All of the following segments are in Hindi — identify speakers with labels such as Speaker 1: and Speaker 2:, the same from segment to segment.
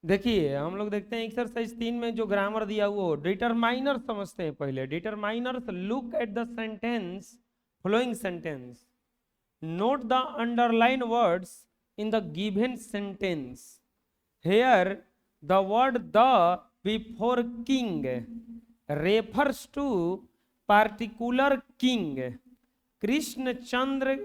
Speaker 1: देखिए हम लोग देखते हैं एक्सरसाइज 3 में जो ग्रामर दिया हुआ डिटरमाइनर समझते हैं पहले। Determiners look at the sentence, following sentence, note the underline words in the given sentence. Here the word the before king refers to particular king Krishnachandra.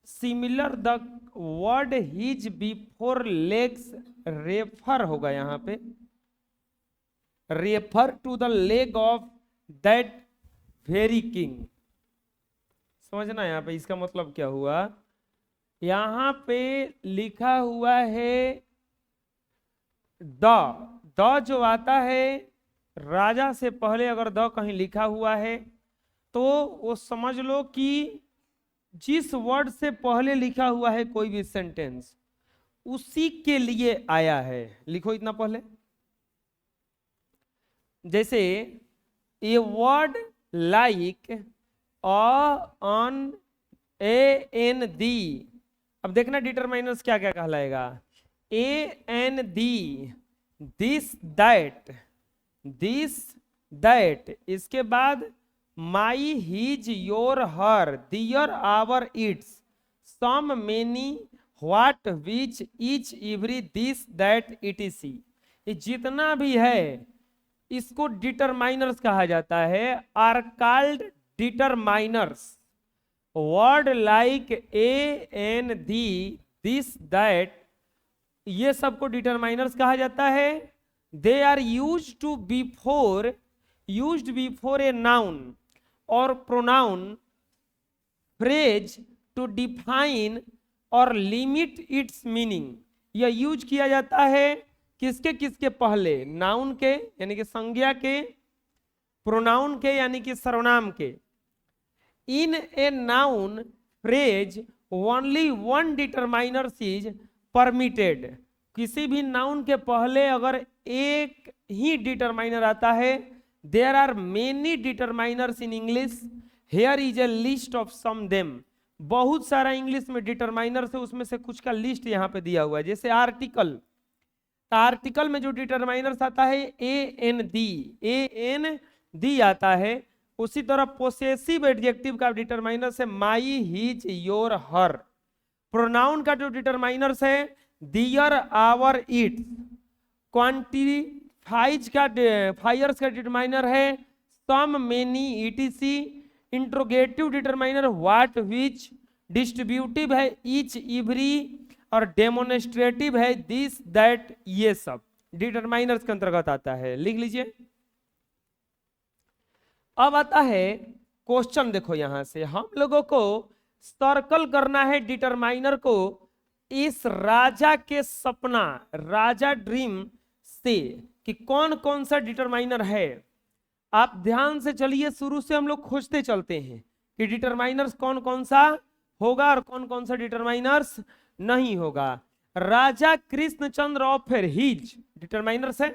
Speaker 1: Similar the word his before legs refer होगा यहां पे, refer to the leg of that very king. समझना यहां पे इसका मतलब क्या हुआ। यहां पे लिखा हुआ है द जो आता है राजा से पहले अगर द कहीं लिखा हुआ है तो वो समझ लो कि जिस वर्ड से पहले लिखा हुआ है कोई भी सेंटेंस उसी के लिए आया है। लिखो इतना पहले, जैसे a word like an a an the. अब देखना डिटरमाइनर्स क्या क्या कहलाएगा। A an the, this that, इसके बाद my his your her their our its some many what which each every this that etc. ये जितना भी है इसको डिटरमाइनर्स कहा जाता है, are called determiners. Word like a an the, this that, ये सबको डिटरमाइनर्स कहा जाता है। They are used before a noun और प्रोनाउन फ्रेज टू डिफाइन और लिमिट इट्स मीनिंग। यह यूज किया जाता है किसके किसके पहले, नाउन के यानी कि संज्ञा के, प्रोनाउन के यानी कि सर्वनाम के। In a noun phrase only one determiner is permitted. किसी भी नाउन के पहले अगर एक ही डिटरमाइनर आता है, there are many determiners in English, here is a list of some them. बहुत सारा इंग्लिश में डिटरमाइनर्स है, उसमें से कुछ का लिस्ट यहाँ पे दिया हुआ है। जैसे आर्टिकल, आर्टिकल में जो डिटरमाइनर्स आता है ए एन दी आता है। उसी तरह पोसेसिव एडजेक्टिव का डिटरमाइनर्स है my his your her. Pronoun का जो डिटरमाइनर्स है दियर आवर इट्स। क्वांटिफाइज का फायर्स का डिटरमाइनर है some many etc. Interrogative determiner what which. Distributive है ईच एवरी और डेमोन्स्ट्रेटिव है दिस दैट। ये सब डिटरमाइनर्स के अंतर्गत आता है, लिख लीजिए। अब आता है क्वेश्चन, देखो यहां से हम लोगों को सर्कल करना है डिटरमाइनर को इस राजा के सपना, राजा ड्रीम से, कि कौन कौन सा डिटरमाइनर है। आप ध्यान से चलिए, शुरू से हम लोग खोजते चलते हैं कि डिटरमाइनर्स कौन कौन सा होगा और कौन कौन सा डिटरमाइनर्स नहीं होगा। Raja Krishnachandra offer his determiners है,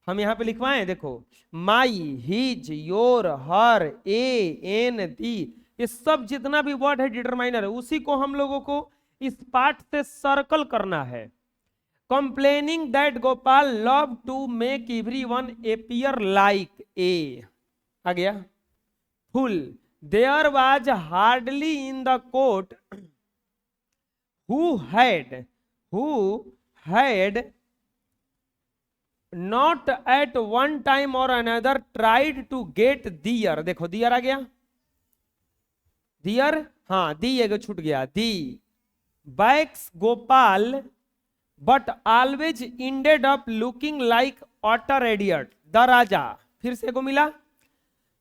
Speaker 1: हम यहां पे लिखवाएं, देखो my his your her a an the, ये सब जितना भी वर्ड है डिटरमाइनर है, उसी को हम लोगों को इस पार्ट से सर्कल करना है। Complaining that Gopal love to make everyone appear like a, आ गया। Full, there was hardly in the court who had not at one time or another tried to get deer। देखो deer आ गया, deer, हाँ दी एक छूट गया, दी backs Gopal but always ended up looking like utter idiot। the raja, फिर से को मिला,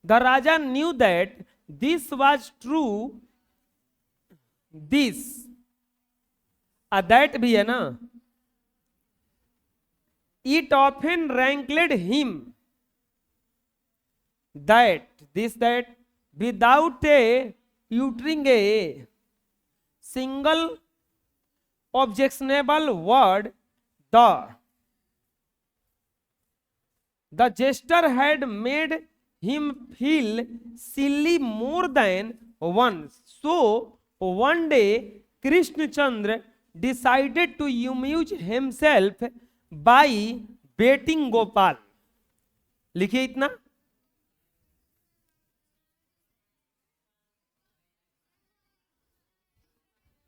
Speaker 1: the raja knew that this was true, this that भी है ना। It often rankled him that, this that, without a uttering a single objectionable word, the jester had made him feel silly more than once. So one day Krishnachandra decided to amuse himself by baiting Gopal. लिखिए इतना।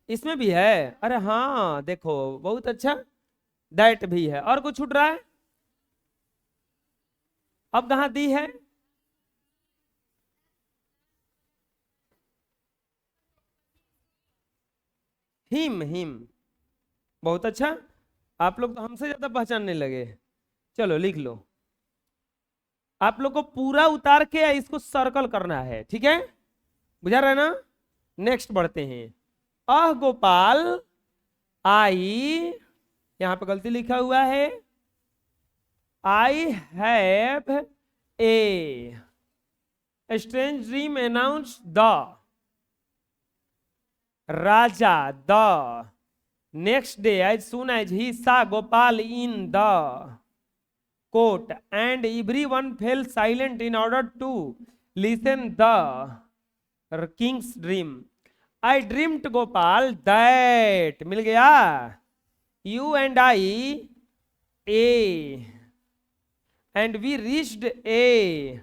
Speaker 1: इसमें भी है, अरे हाँ देखो बहुत अच्छा, दैट भी है। और कुछ छूट रहा है? अब कहां दी है? हिम, हिम, बहुत अच्छा। आप लोग तो हमसे ज्यादा पहचानने लगे। चलो लिख लो। आप लोग को पूरा उतार के इसको सर्कल करना है, ठीक है? बुझा रहा है ना? नेक्स्ट बढ़ते हैं। अह गोपाल आई, यहां पे गलती लिखा हुआ है, I have a strange dream announce the raja the next day as soon as he saw Gopal in the court and everyone fell silent in order to listen the king's dream. I dreamed Gopal that, मिल गया, you and I a and we reached a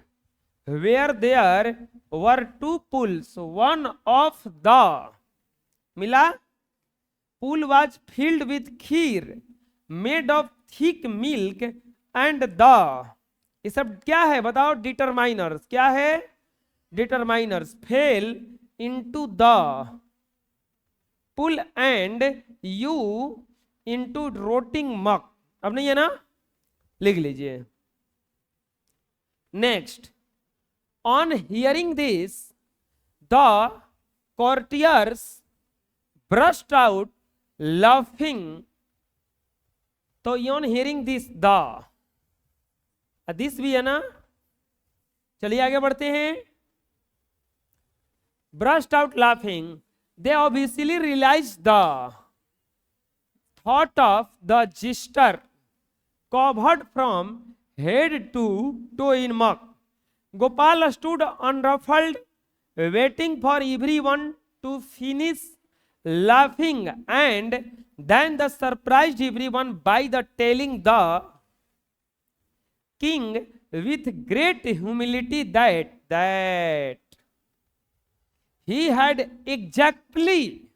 Speaker 1: where there were two pools one of the, मिला, pool was filled with kheer made of thick milk and the, ये सब क्या है बताओ? डिटरमाइनर्स। क्या है? Determiners. Fell into the pool and you into rotting muck. अब नहीं है ना? लिख लीजिए। Next, on hearing this the courtiers burst out laughing। तो on hearing this the, this भी है ना? चलिए आगे बढ़ते हैं। burst out laughing, they obviously realized the thought of the jester covered from head to toe in muck. Gopal stood unruffled, waiting for everyone to finish laughing, and then the surprised everyone by the telling the king with great humility that he had exactly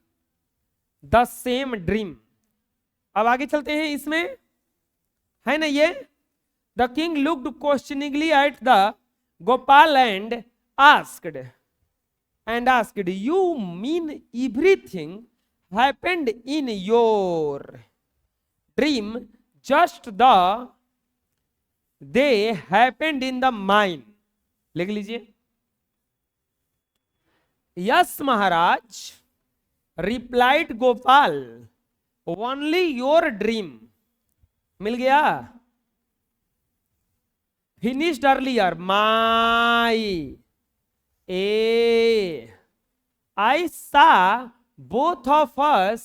Speaker 1: the same dream। अब आगे चलते हैं, इसमें है ना ये, the king looked questioningly at the Gopal and asked you mean everything happened in your dream just the they happened in the mine. लिख लीजिए। Yes Maharaj, replied Gopal, only your dream. मिल गया। Finished earlier my a I saw both of us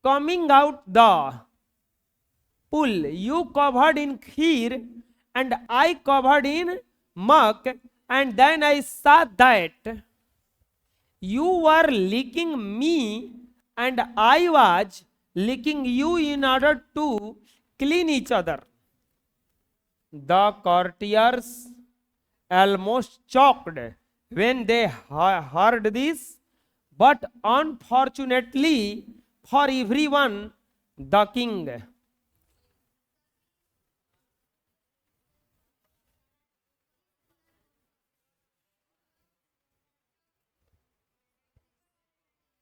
Speaker 1: coming out the pool, you covered in kheer and I covered in muck, and then I saw that you were licking me and I was licking you in order to clean each other. The courtiers almost choked when they heard this, but unfortunately for everyone, the king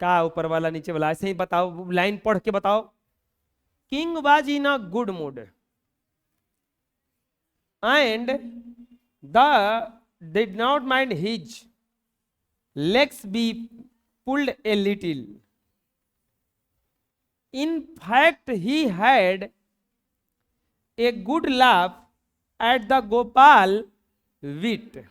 Speaker 1: का ऊपर वाला नीचे वाला ऐसे ही बताओ, लाइन पढ़ के बताओ। King was in a good mood and the did not mind his legs be pulled a little. In fact he had a good laugh at the Gopal wit.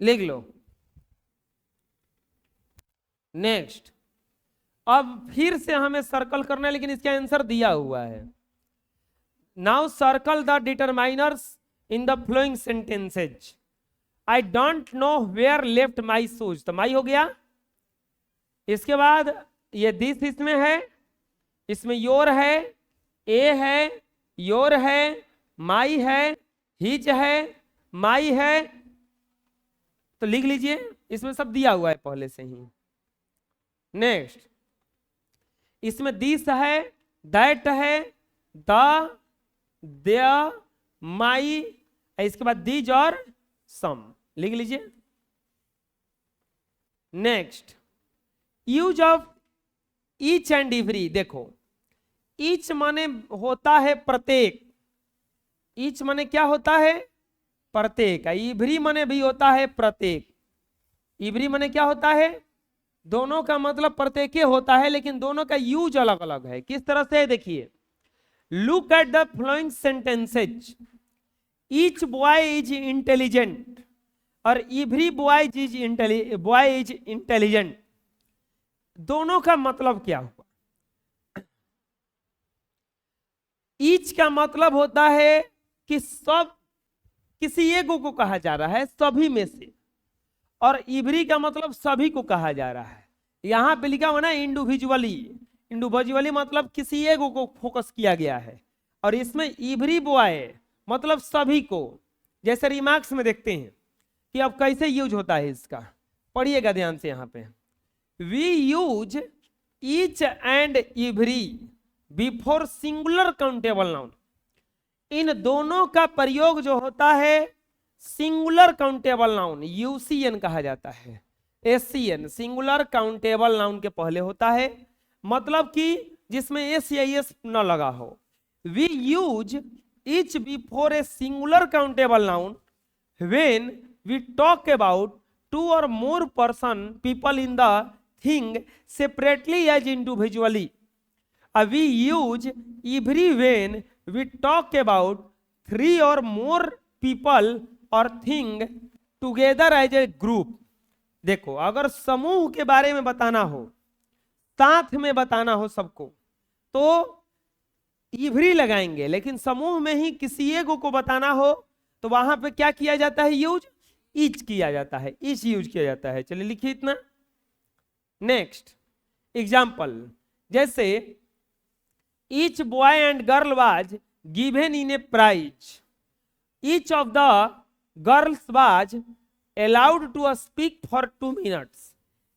Speaker 1: लिख लो। नेक्स्ट, अब फिर से हमें सर्कल करना है, लेकिन इसका आंसर दिया हुआ है। Now circle the determiners in the flowing sentences. I don't know where left my shoes, तो माई हो गया। इसके बाद ये दिस इसमें है, इसमें योर है, ए है, योर है, माई है, हिज है, माई है, तो लिख लीजिए, इसमें सब दिया हुआ है पहले से ही। नेक्स्ट, इसमें दिस है, दैट है, द, देयर, माई, इसके बाद दीज और सम, लिख लीजिए। Next, use of each and every. देखो, ईच माने होता है प्रत्येक, ईच माने क्या होता है, प्रत्येक। इवरी माने भी होता है प्रत्येक। इवरी माने क्या होता है, दोनों का मतलब प्रत्येक होता है, लेकिन दोनों का यूज अलग अलग है। किस तरह से, देखिए, look at the flowing sentences. Each boy is intelligent और एवरी बॉय इज इंटेलिजेंट, दोनों का मतलब क्या हुआ। ईच का मतलब होता है कि सब, किसी एक को कहा जा रहा है सभी में से, और इवरी का मतलब सभी को कहा जा रहा है। यहां पे लिखा हुआ ना इंडिविजुअली, इंडिविजुअली मतलब किसी एक को फोकस किया गया है, और इसमें इवरी बॉय मतलब सभी को। जैसे रिमार्क्स में देखते हैं कि अब कैसे यूज होता है इसका, पढ़िएगा ध्यान से। यहां पे we use each and every before singular countable noun. इन दोनों का प्रयोग जो होता है सिंगुलर काउंटेबल नाउन, यूसीएन कहा जाता है, एससीएन सिंगुलर काउंटेबल नाउन के पहले होता है, मतलब कि जिसमें एस या एस न लगा हो। We use each before a singular countable noun when we talk about two और more person people in the thing separately as individually. We use every when we talk about three or more people or thing together as a group। देखो, अगर समूह के बारे में बताना हो, साथ में बताना हो सबको, तो इवरी लगाएंगे, लेकिन समूह में ही किसी एक को बताना हो तो वहां पे क्या किया जाता है, यूज ईच किया जाता है, ईच यूज किया जाता है। चलिए लिखिए इतना। नेक्स्ट एग्जाम्पल, जैसे each boy and girl was given in a prize, each of the girls was allowed to speak for 2 minutes,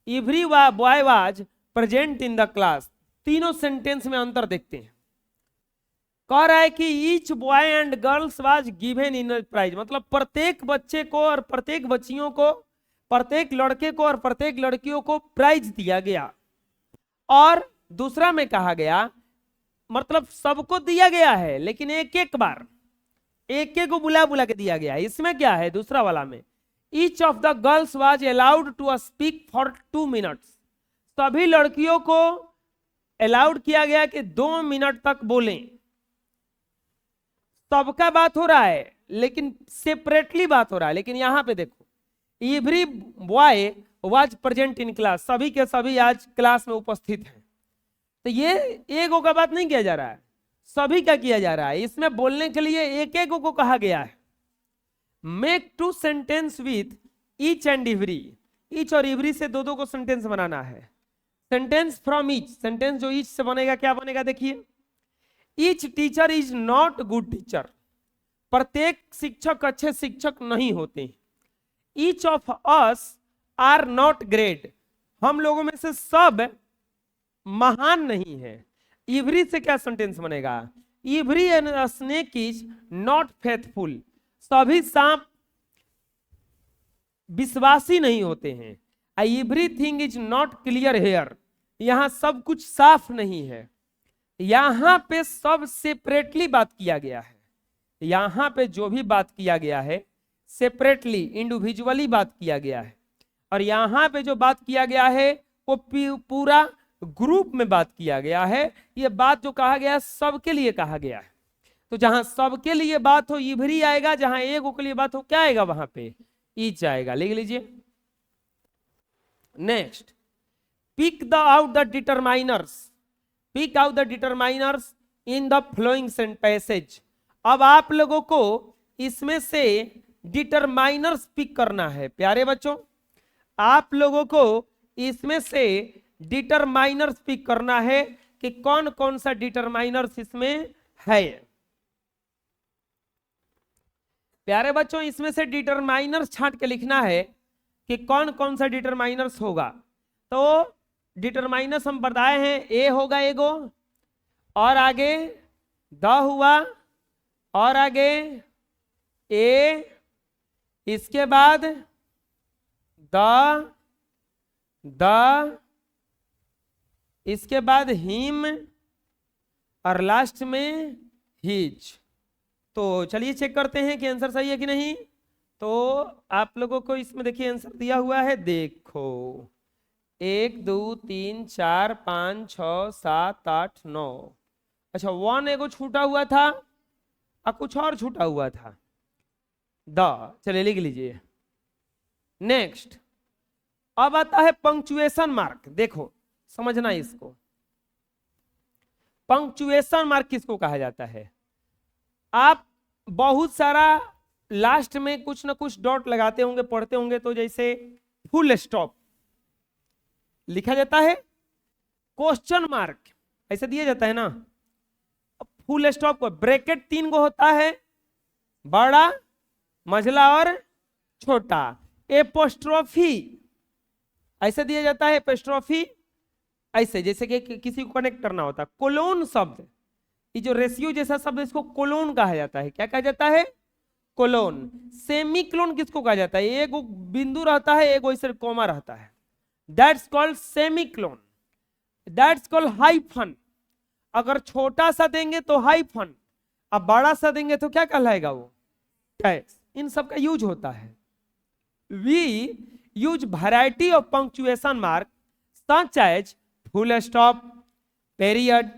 Speaker 1: every boy was present in the class। तीनों सेंटेंस में अंतर देखते हैं। कह रहा है कि each boy and girls was given in a prize, मतलब प्रत्येक बच्चे को और प्रत्येक बच्चियों को, प्रत्येक लड़के को और प्रत्येक लड़कियों को प्राइज दिया गया। और दूसरा में कहा गया, मतलब सबको दिया गया है, लेकिन एक एक बार, एक एक को बुला बुला के दिया गया है। इसमें क्या है, दूसरा वाला में, each of the girls was allowed to speak for 2 minutes, सभी लड़कियों को अलाउड किया गया कि 2 मिनट तक बोलें। सबका बात हो रहा है, लेकिन सेपरेटली बात हो रहा है। लेकिन यहां पे देखो, every boy was present in class, सभी के सभी आज क्लास में उपस्थित हैं। तो ये एक का बात नहीं किया जा रहा है, सभी का किया जा रहा है। इसमें बोलने के लिए एक एक को कहा गया है। Make 2 sentence with each and every, each और एवरी से दो को सेंटेंस बनाना है। सेंटेंस फ्रॉम ईच, सेंटेंस जो ईच से बनेगा क्या बनेगा, देखिए, each teacher is not good teacher, प्रत्येक शिक्षक अच्छे शिक्षक नहीं होते। Each of us are not great, हम लोगों में से सब महान नहीं है। इवरी से क्या सेंटेंस बनेगा, every and snake is not faithful, सभी सांप विश्वासी नहीं होते हैं। Everything is not clear here, यहां सब कुछ साफ नहीं है। यहां पे सब सेपरेटली बात किया गया है। यहां पे जो भी बात किया गया है सेपरेटली, इंडिविजुअली बात किया गया है। और यहां पे जो बात किया गया है वो पूरा ग्रुप में बात किया गया है। ये बात जो कहा गया सबके लिए कहा गया है। तो जहां सबके लिए बात हो इवरी आएगा, जहां एक के लिए बात हो क्या आएगा, वहां पे ईच आएगा। लिख लीजिए। Next, pick the out the determiners, pick out the determiners in the following passage. अब आप लोगों को इसमें से डिटरमाइनर्स पिक करना है प्यारे बच्चों, आप लोगों को इसमें से डिटरमाइनर्स पिक करना है कि कौन कौन सा डिटरमाइनर्स इसमें है। प्यारे बच्चों इसमें से डिटरमाइनर्स छांट के लिखना है कि कौन कौन सा डिटरमाइनर्स होगा। तो डिटरमाइनर्स हम बताए हैं, ए होगा एगो, और आगे द हुआ, और आगे ए, इसके बाद द, इसके बाद हिम, और लास्ट में हिज। तो चलिए चेक करते हैं कि आंसर सही है कि नहीं। तो आप लोगों को इसमें देखिए आंसर दिया हुआ है, देखो 1 2 3 4 5 6 7 8 9। अच्छा 1 एगो छूटा हुआ था और कुछ और छूटा हुआ था, द, चलिए लिख लीजिए। नेक्स्ट अब आता है पंक्चुएशन मार्क। देखो समझना इसको, पंक्चुएशन मार्क किसको कहा जाता है। आप बहुत सारा लास्ट में कुछ ना कुछ डॉट लगाते होंगे, पढ़ते होंगे, तो जैसे फुल स्टॉप लिखा जाता है, क्वेश्चन मार्क ऐसे दिया जाता है ना। फुल स्टॉप को ब्रैकेट 3 गो होता है, बड़ा, मझला और छोटा। एपोस्ट्रोफी ऐसे दिया जाता है, एपोस्ट्रोफी ऐसे जैसे कि किसी को कनेक्ट करना होता है। कोलोन शब्द, ये जो रेशियो जैसा शब्द, इसको कोलोन कहा जाता है। क्या कहा जाता है, कोलोन। सेमीकोलन किसको कहा जाता है, एक बिंदु रहता है, एक वैसे कोमा रहता है, that's called semicolon. That's called hyphen. अगर छोटा सा देंगे तो हाइफन, अब बड़ा सा देंगे तो क्या कहलाएगा, वो टैक्स। इन सब का यूज होता है। We use variety of punctuation mark such as full stop, period,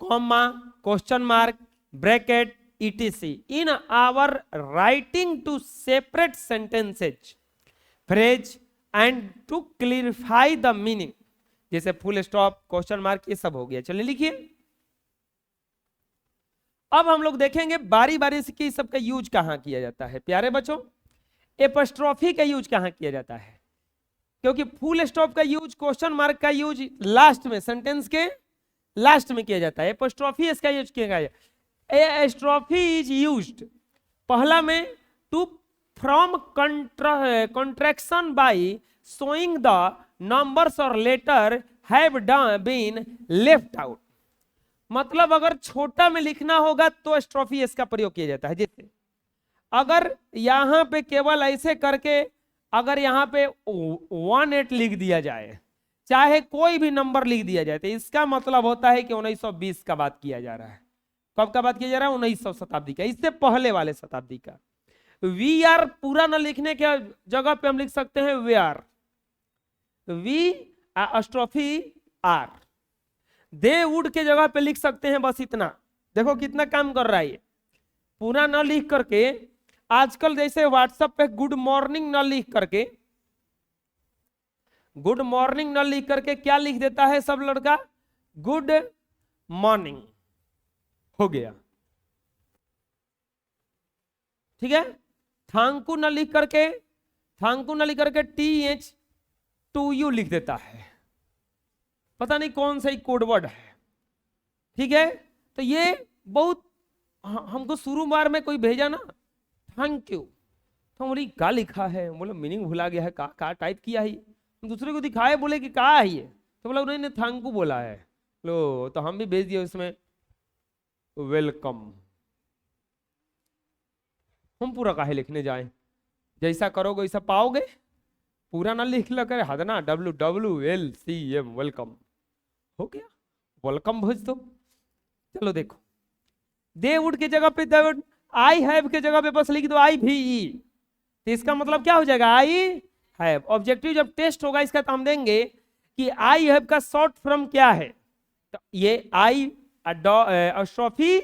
Speaker 1: comma, question mark, bracket, etc. in our writing to separate sentences, phrase and to clarify the meaning। जैसे फुल स्टॉप, क्वेश्चन मार्क, ये सब हो गया। चलिए लिखिए। अब हम लोग देखेंगे बारी बारी से कि सबका यूज कहां किया जाता है। प्यारे बच्चों एपोस्ट्रोफी का यूज कहां किया जाता है, क्योंकि फुल स्टॉप का यूज, क्वेश्चन मार्क का यूज लास्ट में, सेंटेंस के लास्ट में किया जाता है। एपोस्ट्रोफी इसका यूज किया गया है। एपोस्ट्रोफी इज यूज्ड पहला में to from contraction by showing the numbers और letter have been left out. मतलब अगर छोटा में लिखना होगा तो स्ट्रोफी इसका प्रयोग किया जाता है। जैसे अगर यहां पे केवल ऐसे करके अगर यहां पे 18 लिख दिया जाए, चाहे कोई भी नंबर लिख दिया जाए, तो इसका मतलब होता है कि 1920 का बात किया जा रहा है। कब का बात किया जा रहा है, 1900 शताब्दी का, इससे पहले वाले शताब्दी का। वी आर पूरा न लिखने के जगह पे हम लिख सकते हैं we are, we apostrophe are. They would के जगह पे लिख सकते हैं बस इतना। देखो कितना काम कर रहा है ये, पूरा न लिख करके। आजकल जैसे व्हाट्सएप पे गुड मॉर्निंग न लिख करके, गुड मॉर्निंग न लिख करके क्या लिख देता है सब लड़का, गुड मॉर्निंग हो गया, ठीक है। थैंक यू न लिख करके, थैंक यू न लिख करके TH2U लिख देता है। पता नहीं कौन सा कोड वर्ड है, ठीक है। तो ये बहुत, हमको शुरू बार में कोई भेजा ना थैंक यू, तो बोली क्या लिखा है, बोले मीनिंग भुला गया है, का टाइप किया है। दूसरे को दिखाए, बोले कि क्या है ये, तो बोला उन्होंने थैंक यू बोला है। लो तो हम भी भेज दिए उसमें वेलकम। हम पूरा काहे लिखने जाए, जैसा करोगे वैसा पाओगे। पूरा ना लिख लो करे हद ना, WWLCM वेलकम हो गया, वेलकम भेज दो। चलो देखो, दे वुड की जगह पे आई हैव के जगह पे बस लिख दो IVE, तो इसका मतलब क्या हो जाएगा, आई हैव। ऑब्जेक्टिव जब टेस्ट होगा इसका तो हम देंगे कि आई हैव का शॉर्ट फॉर्म क्या है, तो ये आई अस्ट्रोफी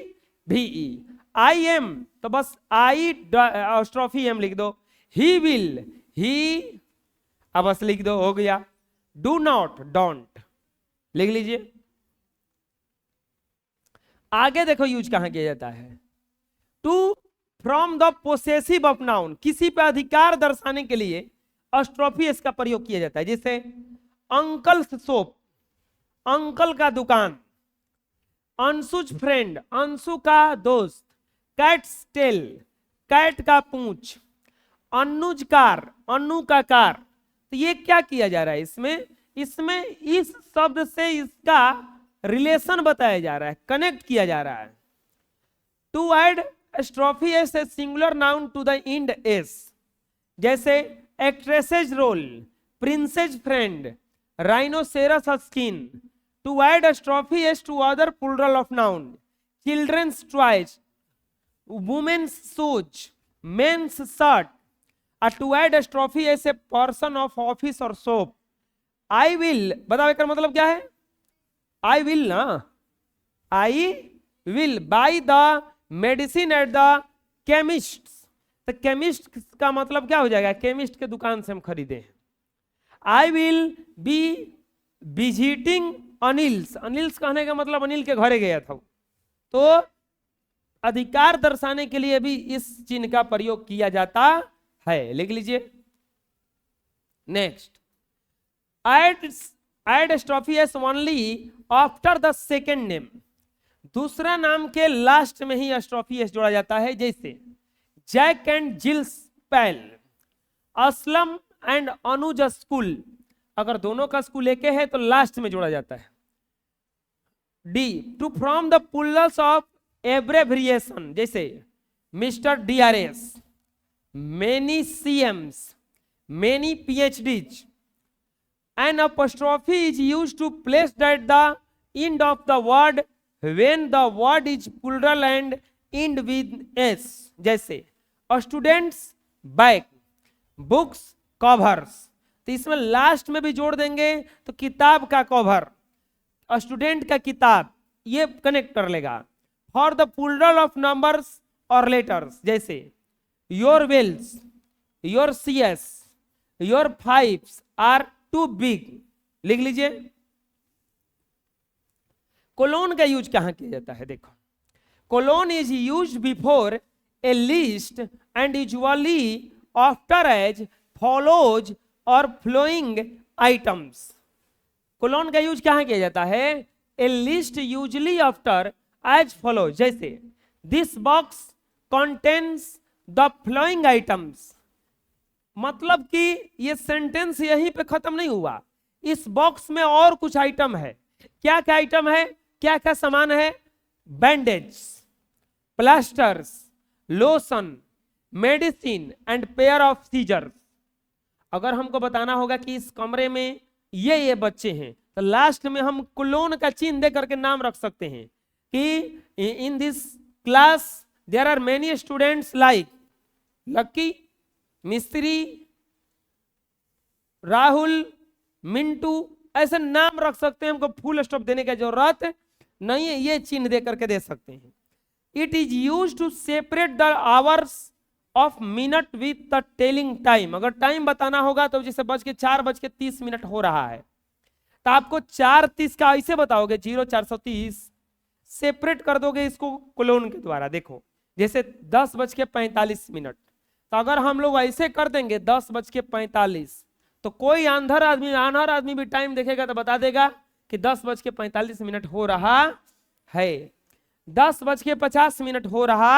Speaker 1: VE। आई एम तो बस आई अस्ट्रोफी एम लिख दो। ही विल, ही अब बस लिख दो, हो गया। डू नॉट, डोंट लिख लीजिए। आगे देखो यूज कहां किया जाता है, to from the possessive of noun, किसी पे अधिकार दर्शाने के लिए अस्ट्रोफी इसका प्रयोग किया जाता है। जैसे अंकल शॉप, अंकल का दुकान, अंशुज फ्रेंड, अंशु का दोस्त, कैट्स टेल, कैट का पूंछ, अनुज कार, अनु का कार। तो ये क्या किया जा रहा है इसमें इस शब्द से इसका रिलेशन बताया जा रहा है, कनेक्ट किया जा रहा है। To add apostrophe S a singular noun to the end S, जैसे actress's role, princess's friend, rhinoceros skin. To add apostrophe S to other plural of noun, children's toys, women's shoes, men's shirt. To add apostrophe S a person of office और शॉप। आई विल, बताओ इसका मतलब क्या है? आई विल ना, I will buy the medicine at the chemist. तो केमिस्ट का मतलब क्या हो जाएगा? केमिस्ट के दुकान से हम खरीदे। I will be visiting Anil's, Anil's कहने का मतलब अनिल के घरे गया था। तो अधिकार दर्शाने के लिए भी इस चिन्ह का प्रयोग किया जाता है, लिख लीजिए। Next, add apostrophe S only after the second name, दूसरा नाम के लास्ट में ही एस्ट्रोफी एस जोड़ा जाता है। जैसे Jack and Jill spell, Aslam and Anuj school, अगर दोनों का स्कूल एक है तो लास्ट में जोड़ा जाता है। D, to from the plurals of abbreviation, जैसे mister DRS, many CMs, many PhDs। An apostrophe is used to place at the end of the word when the word is plural and end with s, जैसे स्टूडेंट्स बैग, बुक्स कवर्स। तो इसमें लास्ट में भी जोड़ देंगे तो किताब का कवर, स्टूडेंट का किताब, ये कनेक्ट कर लेगा। For the plural of numbers और लेटर्स, जैसे your Ls, your CS, your fives are too big, लिख लीजिए। कोलोन का यूज कहां किया जाता है? देखो, colon is use before a list and usually after as follows और फ्लोइंग आइटम्स। कोलोन का यूज कहां किया जाता है? A list usually after as follows, जैसे this box contains the following items. मतलब कि ये सेंटेंस यहीं पे खत्म नहीं हुआ, इस बॉक्स में और कुछ आइटम है। क्या क्या आइटम है? क्या क्या सामान है? Bandage, plasters, lotion, medicine and pair of scissors. अगर हमको बताना होगा कि इस कमरे में ये बच्चे हैं तो लास्ट में हम कोलोन का चिन्ह दे करके नाम रख सकते हैं कि in this class there are many students like Lucky, Mistry, Rahul, Mintu, ऐसे नाम रख सकते हैं। हमको फुल स्टॉप देने की जरूरत नहीं है, ये चिन्ह दे करके दे सकते हैं। It is use to separate the hours of minute with the telling time. अगर टाइम बताना होगा तो जैसे 4:30 हो रहा है तो आपको 4:30 का ऐसे बताओगे, 0430 सेपरेट कर दोगे इसको कोलोन के द्वारा। देखो जैसे 10:45, तो अगर हम लोग ऐसे कर देंगे 10:45, तो कोई आंधर आदमी भी टाइम देखेगा तो बता देगा कि 10:45 हो रहा है, 10:50 हो रहा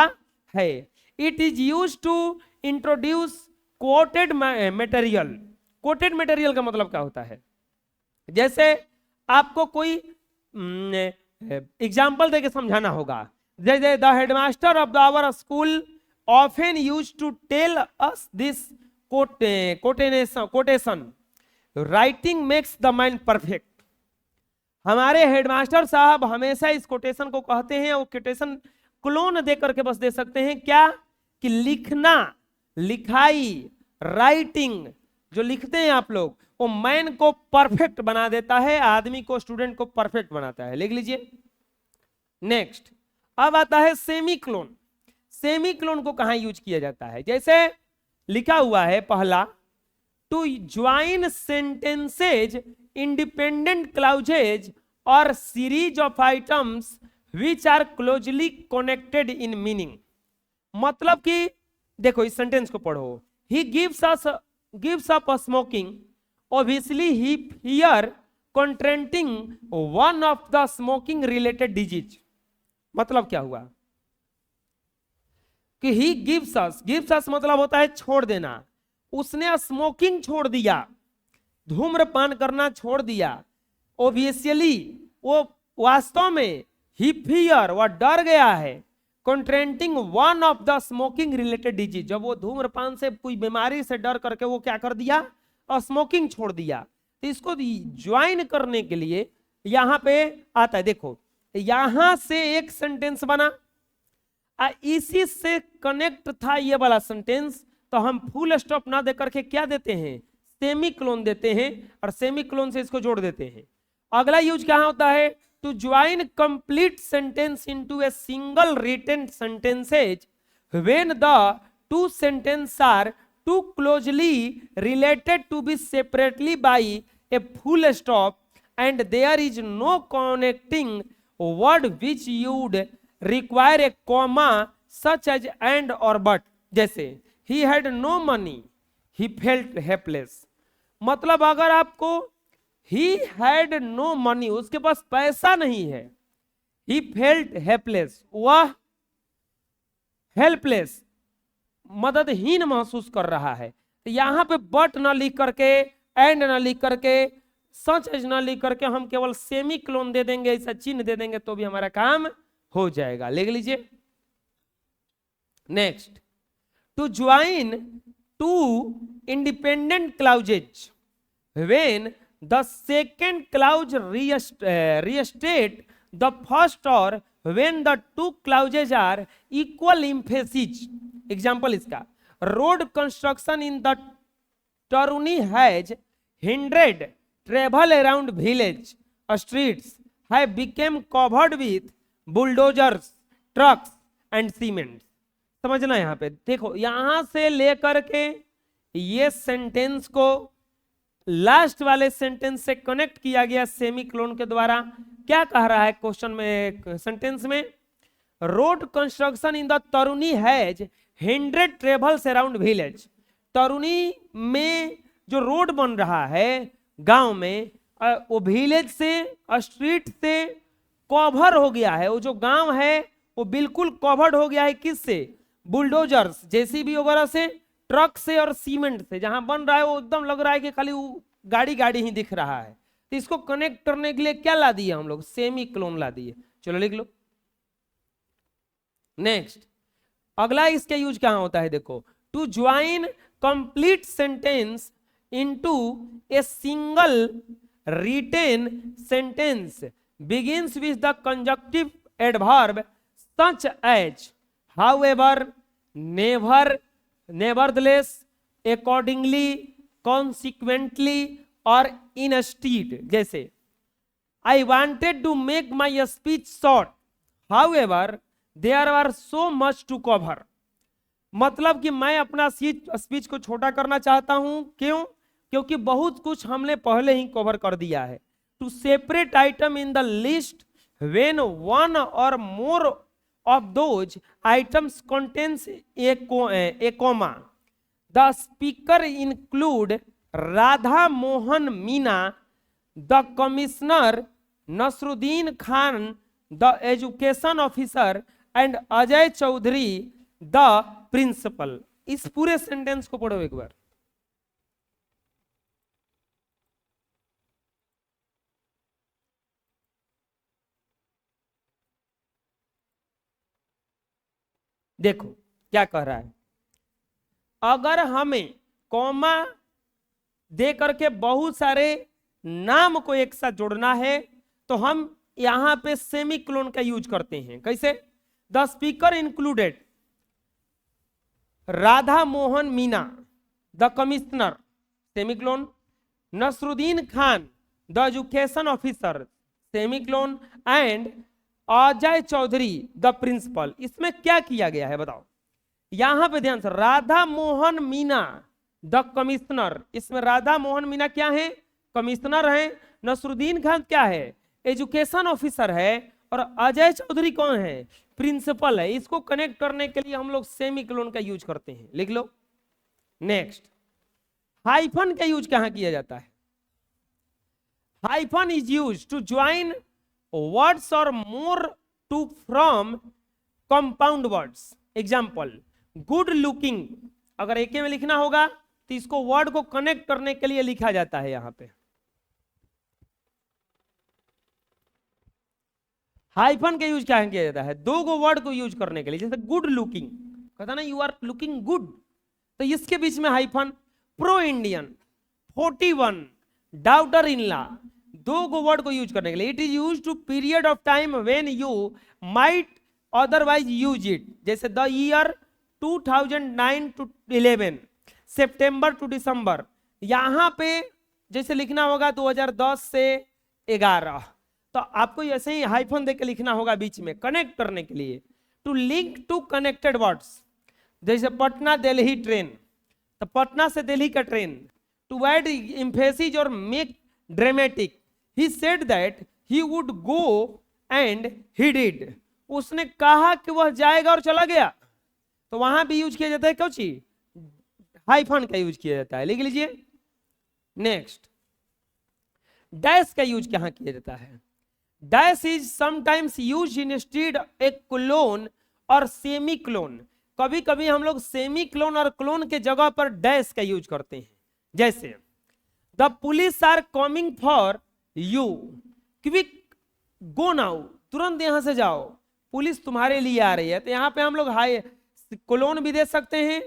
Speaker 1: है। It is use to introduce quoted material. Quoted material का मतलब क्या होता है? जैसे आपको कोई एग्जाम्पल देके समझाना होगा, जैसे the headmaster of the our school often used to tell us this quotation, writing makes the mind perfect। हमारे हेडमास्टर साहब हमेशा इस कोटेशन को कहते हैं, वो कोटेशन क्लोन दे करके बस दे सकते हैं क्या? कि लिखना, लिखाई, राइटिंग जो लिखते हैं आप लोग, वो मैन को परफेक्ट बना देता है, आदमी को, स्टूडेंट को परफेक्ट बनाता है। लिख लीजिए। नेक्स्ट, अब आता है सेमी क्लोन। सेमी क्लोन को कहां यूज किया जाता है? जैसे लिखा हुआ है पहला, to join sentences independent clauses और series of items which are closely connected in meaning. मतलब कि देखो इस सेंटेंस को पढ़ो, he gives up smoking, obviously he fear contracting one of the smoking related disease. मतलब क्या हुआ कि ही गिव्स अस मतलब होता है छोड़ देना। उसने स्मोकिंग छोड़ दिया, धूम्रपान करना छोड़ दिया। ऑब्वियसली वो वास्तव में ही फियर, वह डर गया है, contracting one of the smoking related disease. जब वो धूम्रपान से कोई बीमारी से डर करके वो क्या कर दिया, स्मोकिंग छोड़ दिया। तो इसको ज्वाइन करने के लिए यहां पे आता है, देखो यहां से एक सेंटेंस बना, इसी से कनेक्ट था ये वाला सेंटेंस, तो हम फुल स्टॉप ना देकर के क्या देते हैं, सेमी क्लोन देते हैं, और सेमी क्लोन से इसको जोड़ देते हैं। अगला यूज क्या होता है, to join complete sentence into a single written sentences when the two sentence are too closely related to be separately by a full stop and there is no connecting word which you'd require a comma such as and और बट। जैसे he had no money he felt helpless. मतलब अगर आपको ही हैड नो मनी, उसके पास पैसा नहीं है, ही फेल्ट हेल्पलेस, वह हेल्पलेस मददहीन महसूस कर रहा है। तो यहां पे बट ना लिख करके, एंड ना लिख करके, सच एज ना लिख करके हम केवल सेमी क्लोन दे देंगे, ऐसा चिन्ह दे देंगे तो भी हमारा काम हो जाएगा। लिख लीजिए next, to join two independent clauses when the second clause restate the first, और when the two clauses are equal emphasis. Example इसका, road construction in the tourney has hindered travel around village streets have become covered with bulldozers, trucks and cement. समझना यहां पे देखो, यहां से लेकर के ये सेंटेंस को लास्ट वाले सेंटेंस से कनेक्ट किया गया सेमी क्लोन के द्वारा। क्या कह रहा है क्वेश्चन में, सेंटेंस में, रोड कंस्ट्रक्शन इन द तरुणी हैज हिंड्रेड ट्रेवल्स अराउंड विलेज। तरुणी में जो रोड बन रहा है गांव में, वो विलेज से, स्ट्रीट से कवर हो गया है। वो जो गांव है वो बिल्कुल कवर्ड हो गया है, किससे, बुलडोजर्स, जेसीबी वगैरह से, ट्रक से और सीमेंट से। जहां बन रहा है वो एकदम लग रहा है कि खाली वो गाड़ी गाड़ी ही दिख रहा है। तो इसको कनेक्ट करने के लिए क्या ला दिए हम लोग, सेमी क्लोन ला दिए। चलो लिख लो नेक्स्ट। अगला इसका यूज क्या होता है, देखो, to join complete sentence into a single written sentence begins with the conjunctive adverb such as however, never, nevertheless, accordingly, consequently और instead। जैसे I wanted to make my speech short, however there were so much to cover। मतलब कि मैं अपना स्पीच को छोटा करना चाहता हूं, क्यों, क्योंकि बहुत कुछ हमने पहले ही कवर कर दिया है। To separate item in the list when one or more of those items contains a comma. The speaker include Radha Mohan Meena, the commissioner, Nasruddin Khan, the education officer, and Ajay Chaudhary, the principal। इस पूरे सेंटेंस को पढ़ो एक बार। देखो क्या कह रहा है, अगर हमें कॉमा दे करके बहुत सारे नाम को एक साथ जोड़ना है तो हम यहां पे सेमी क्लोन का यूज करते हैं। कैसे, the speaker included Radha Mohan Meena, the commissioner, semicolon, Nasruddin Khan, the education officer, semicolon, and Ajay Chaudhary, the principal. इसमें क्या किया गया है बताओ, यहां पे ध्यान से, राधा मोहन मीना द कमिश्नर, इसमें राधा मोहन मीना क्या है, कमिश्नर है। नसरुद्दीन खान क्या है, एजुकेशन ऑफिसर है। और अजय चौधरी कौन है? प्रिंसिपल है। इसको कनेक्ट करने के लिए हम लोग सेमीकोलन का यूज करते हैं, लिख लो। नेक्स्ट, हाइफन का यूज कहां किया जाता है? Hyphen is use to join words और more to from compound words. Example, good looking, अगर एक में लिखना होगा तो इसको वर्ड को कनेक्ट करने के लिए लिखा जाता है। यहां पे हाइफन का यूज क्या किया जाता है? दो गो वर्ड को यूज करने के लिए, जैसे गुड लुकिंग, कहता ना यू आर लुकिंग गुड, तो इसके बीच में hyphen. Pro Indian, 41, daughter in law, दो गो वर्ड को यूज करने के लिए। It is use to period of time when you might otherwise use it, जैसे the year 2009 to 11, September to December. यहां पे जैसे लिखना होगा 2010 से 11, तो आपको ऐसे ही हाइफन देके लिखना होगा बीच में, कनेक्ट करने के लिए। To link two connected words, जैसे पटना दिल्ली ट्रेन, तो पटना से दिल्ली का ट्रेन। टू ऐड एम्फेसिस और make dramatic, he said that he would go and he did, उसने कहा कि वह जाएगा और चला गया, तो वहां भी यूज किया जाता है क्या चीज? हाइफन का यूज किया जाता है, लिख लीजिए। नेक्स्ट, डैश का यूज कहां किया जाता है? Dash is sometimes use instead A clone और सेमी क्लोन। कभी कभी हम लोग सेमी क्लोन और क्लोन के जगह पर डैश का यूज करते हैं, जैसे the police are coming for you, quick go now, तुरंत यहां से जाओ, पुलिस तुम्हारे लिए आ रही है। तो यहां पे हम लोग हाई क्लोन भी दे सकते हैं,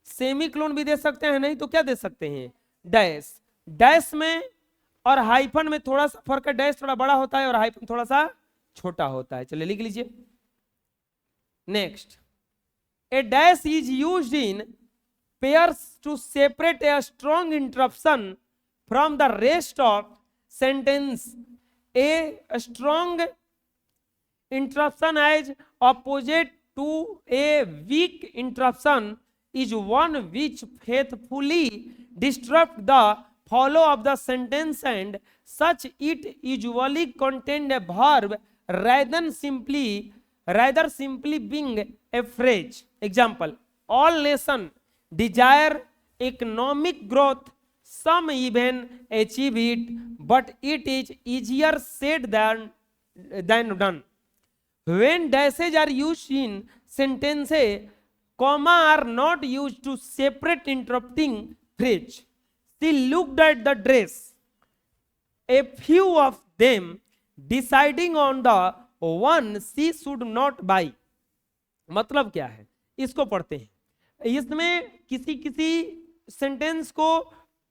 Speaker 1: सेमी क्लोन भी दे सकते हैं, नहीं तो क्या दे सकते हैं? डैश। डैश में और हाइफन में थोड़ा सा फर्क है, डैश थोड़ा बड़ा होता है और हाइफन थोड़ा सा छोटा होता है। चलिए लिख लीजिए। Next, a dash is used in pairs to separate a strong interruption from the rest of sentence. A strong interruption as opposite to a weak interruption is one which faithfully disrupt the flow of the sentence, and such it usually contain a verb rather simply being a phrase. Example, all nations desire economic growth, some even achieve it, but it is easier said than done. When dashes are used in sentences, comma are not used to separate interrupting phrase. She looked at the dress, a few of them deciding on the one she should not buy. मतलब क्या है? इसको पढ़ते हैं। इसमें किसी किसी सेंटेंस को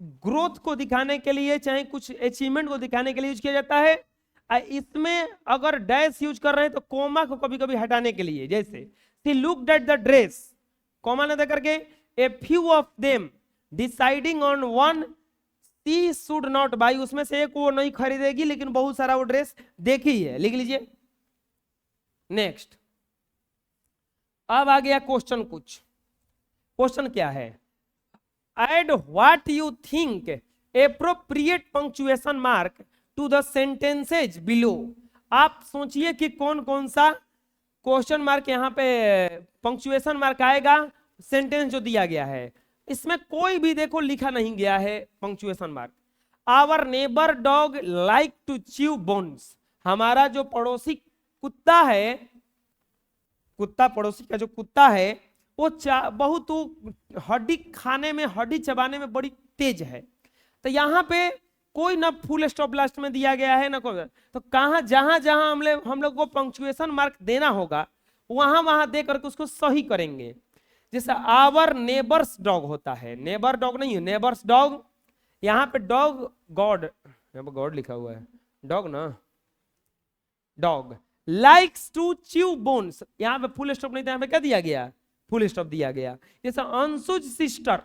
Speaker 1: ग्रोथ को दिखाने के लिए, चाहे कुछ अचीवमेंट को दिखाने के लिए यूज किया जाता है। इसमें अगर डैश यूज कर रहे हैं तो कोमा को कभी कभी हटाने के लिए, जैसे she looked at the dress, comma न दे करके a few of them deciding on one she should not buy, उसमें से एक वो नहीं खरीदेगी लेकिन बहुत सारा वो ड्रेस देखी है, लिख लीजिए। नेक्स्ट, अब आ गया क्वेश्चन। कुछ क्वेश्चन क्या है? Add what you think appropriate punctuation mark to the sentences below. आप सोचिए कि कौन कौन सा क्वेश्चन मार्क यहाँ पे पंक्चुएशन मार्क आएगा सेंटेंस जो दिया गया है। इसमें कोई भी देखो लिखा नहीं गया है punctuation mark. Our neighbour dog like to chew bones, हमारा जो पड़ोसी कुत्ता है, कुत्ता पड़ोसी का जो कुत्ता है वो बहुत हड्डी खाने में, हड्डी चबाने में बड़ी तेज है। तो यहाँ पे कोई ना फुल स्टॉप लास्ट में दिया गया है ना कोई, तो कहां जहां जहां हम लोग को पंक्चुएशन मार्क देना होगा वहां वहां दे करके उसको सही करेंगे। जैसे आवर नेबर्स डॉग होता है, नेबर डॉग नहीं है, नेबर्स डॉग। यहाँ पे डॉग गॉड, यहाँ पे गॉड लिखा हुआ है, डॉग ना, dog likes to chew bones, यहाँ पे फुल स्टॉप नहीं था, यहाँ पे क्या दिया गया? फुल स्टॉप दिया गया। जैसे Anshu's sister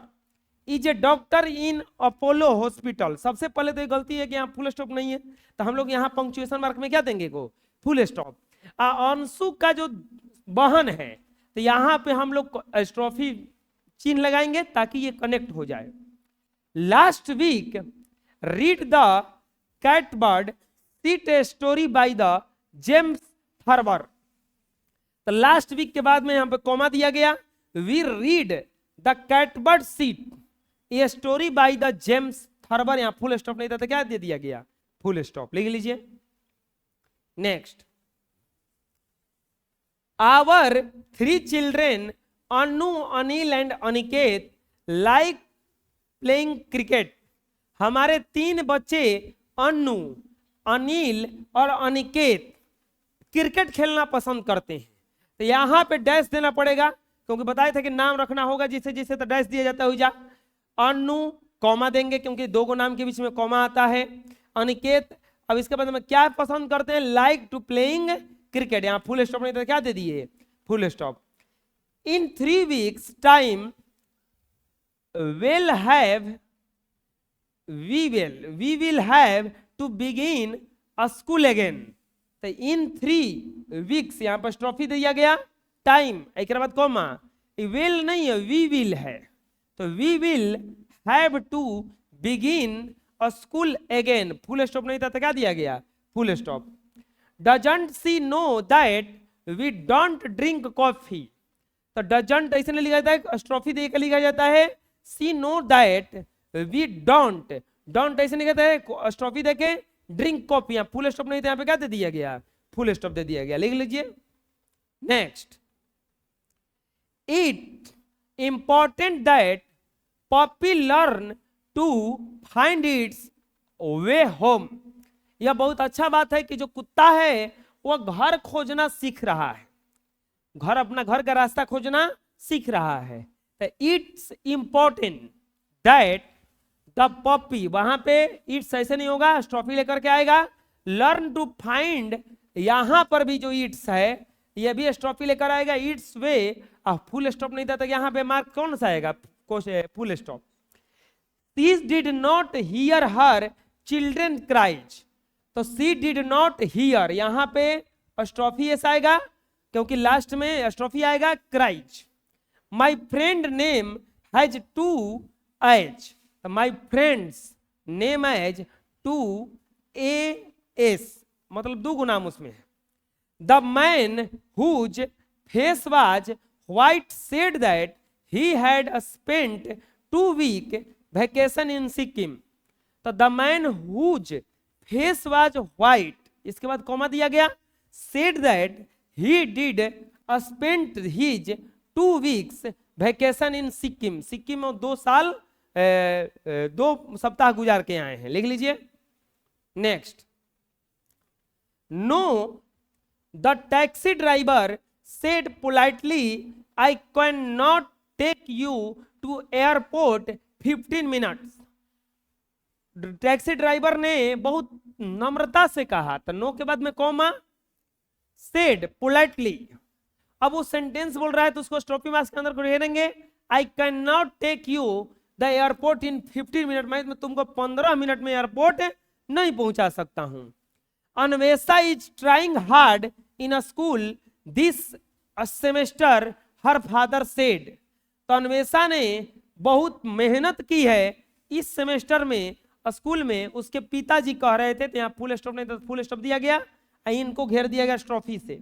Speaker 1: is a doctor in Apollo hospital, सबसे पहले तो ये गलती है कि यहाँ फुल स्टॉप नहीं है, तो हम लोग यहाँ पंक्चुएशन मार्क में क्या देंगे को? Full stop. अंशु का जो बहन है तो यहाँ पे हम लोग स्ट्रॉफी चिन्ह लगाएंगे ताकि ये कनेक्ट हो जाए। Last week read the catbird seat a story by the James Thurber. तो लास्ट वीक के बाद में यहां पे कॉमा दिया गया। We read the catbird seat a story by the James Thurber. यहां फुल स्टॉप नहीं था तो क्या दे दिया गया, फुल स्टॉप। लिख लीजिए। Next, our 3 children Anu, Anil and Aniket like playing cricket. हमारे 3 बच्चे अनु, अनिल और अनिकेत क्रिकेट खेलना पसंद करते हैं। तो यहां पे डैश देना पड़ेगा क्योंकि बताया था कि नाम रखना होगा जिसे जिसे तो डैश दिया जाता है। जा अनु कॉमा देंगे क्योंकि 2 को नाम के बीच में कॉमा आता है। अनिकेत, अब इसके बाद में क्या पसंद करते हैं, लाइक टू प्लेइंग क्रिकेट। यहां फुल स्टॉप नहीं था, क्या दे दिए, full stop. In 3 weeks time we will have to begin a school again। तो इन 3 वीक्स यहां पर स्ट्रॉफी दिया गया, टाइम एक बाद कॉमा, विल नहीं है, वी विल है। तो we will have to begin a school again. Full stop नहीं था तो क्या दिया गया, full stop. Doesn't she no that we don't drink coffee. तो डजंट ऐसे नहीं लिखा जाता है, स्ट्रॉफी देकर लिखा जाता है। See no that we don't, don't ऐसे नहीं कहता है, स्ट्रॉफी देके ड्रिंक कॉफी। यहाँ फुल स्टॉप नहीं था, यहाँ पे क्या दे दिया गया, फुल स्टॉप दे दिया गया। लिख लीजिए। Next, it important that Poppy learn to find its way home. यह बहुत अच्छा बात है कि जो कुत्ता है वह घर खोजना सीख रहा है, घर, अपना घर का रास्ता खोजना सीख रहा है। It's important that the Poppy, वहां पे इट्स ऐसे नहीं होगा, स्ट्रॉफी लेकर के आएगा। लर्न टू फाइंड, यहां पर भी जो इट्स है ये भी स्ट्रॉफी लेकर आएगा, इट्स वे। फुल स्टॉप नहीं था तो यहां पे मार्क कौन सा आएगा, full stop. She did not here her children cries. तो शी डिड नॉट हियर, यहां पे स्ट्रॉफी ऐसा आएगा क्योंकि लास्ट में स्ट्रॉफी आएगा cries. My friend name has 2 A's. My friend's name as 2 AS, मतलब 2 गुनाम उसमें है। The man whose face was white said that he had spent 2 week vacation in Sikkim. तो the man whose face was white, इसके बाद कॉमा दिया गया, said that he did spent his 2 weeks vacation in Sikkim. Sikkim में 2 सप्ताह गुजार के आए हैं। लिख लीजिए। Next, no the taxi driver said politely I can not take you to airport 15 minutes. Taxi driver ने बहुत नम्रता से कहा, तो नो के बाद में कॉमा, सेड पोलाइटली। अब वो सेंटेंस बोल रहा है तो उसको स्टॉपी मार्क्स के अंदर घेरेंगे। I can not take you the airport in 15 minute, मैं तुमको 15 मिनट में एयरपोर्ट नहीं पहुंचा सकता हूं। Anvesha is trying hard in a school this semester, her father said. तो अन्वेषा ने बहुत मेहनत की है इस सेमेस्टर में स्कूल में, उसके पिताजी कह रहे थे। तो यहाँ फुल स्टॉप नहीं था, फुल स्टॉप दिया गया, इनको घेर दिया गया स्ट्रॉफी से।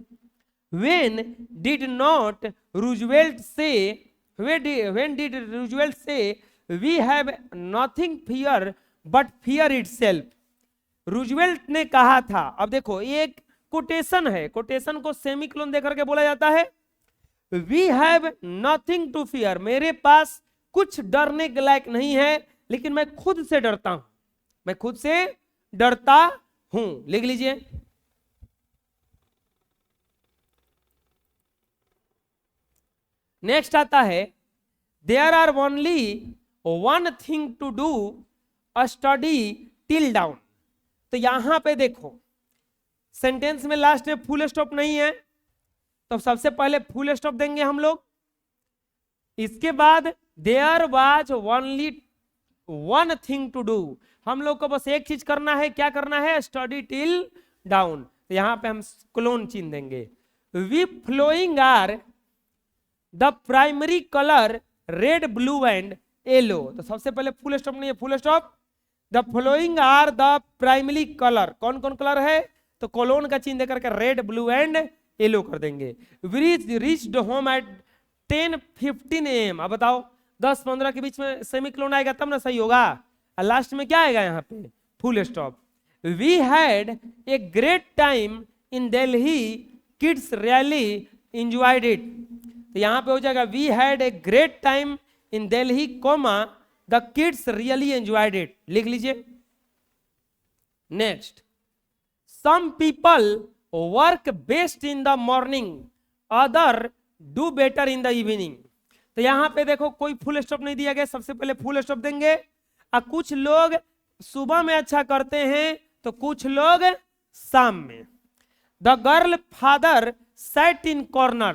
Speaker 1: When did Roosevelt say we have nothing fear but fear itself? Roosevelt ने कहा था। अब देखो ये एक कोटेशन है, कोटेशन को सेमीकोलन देकर के बोला जाता है। We have nothing to fear, मेरे पास कुछ डरने के लायक नहीं है, लेकिन मैं खुद से डरता हूं, मैं खुद से डरता हूं। लिख लीजिए। नेक्स्ट आता है, there are only 1 thing to do, a study till down. तो यहां पे देखो सेंटेंस में लास्ट में फुल स्टॉप नहीं है, तो सबसे पहले फुल स्टॉप देंगे हम लोग। इसके बाद there was only 1 thing to do, हम लोग को बस एक चीज करना है। क्या करना है? Study till down. तो यहां पे हम क्लोन चिन्ह देंगे। We following are the primary colour red, blue and yellow. तो सबसे पहले फुल स्टॉप नहीं है, full stop. The following are the primary colour, कौन कौन कलर है? तो कोलोन का चिन्ह देकर के रेड, ब्लू एंड येलो कर देंगे। We reached home at 10:15 AM। अब बताओ 10-15 के बीच में सेमीकोलन आएगा तब ना सही होगा। और लास्ट में क्या आएगा यहाँ पे? Full stop. We had a great time in Delhi, kids really enjoyed it. तो यहाँ पे हो जाएगा we had a great time in Delhi, comma the kids really enjoyed it. लिख लीजिए। Next, some people work best in the morning, other do better in the evening. तो यहां पे देखो कोई फुल स्टॉप नहीं दिया गया, सबसे पहले फुल स्टॉप देंगे। और कुछ लोग सुबह में अच्छा करते हैं तो कुछ लोग शाम में। The girl father set in corner,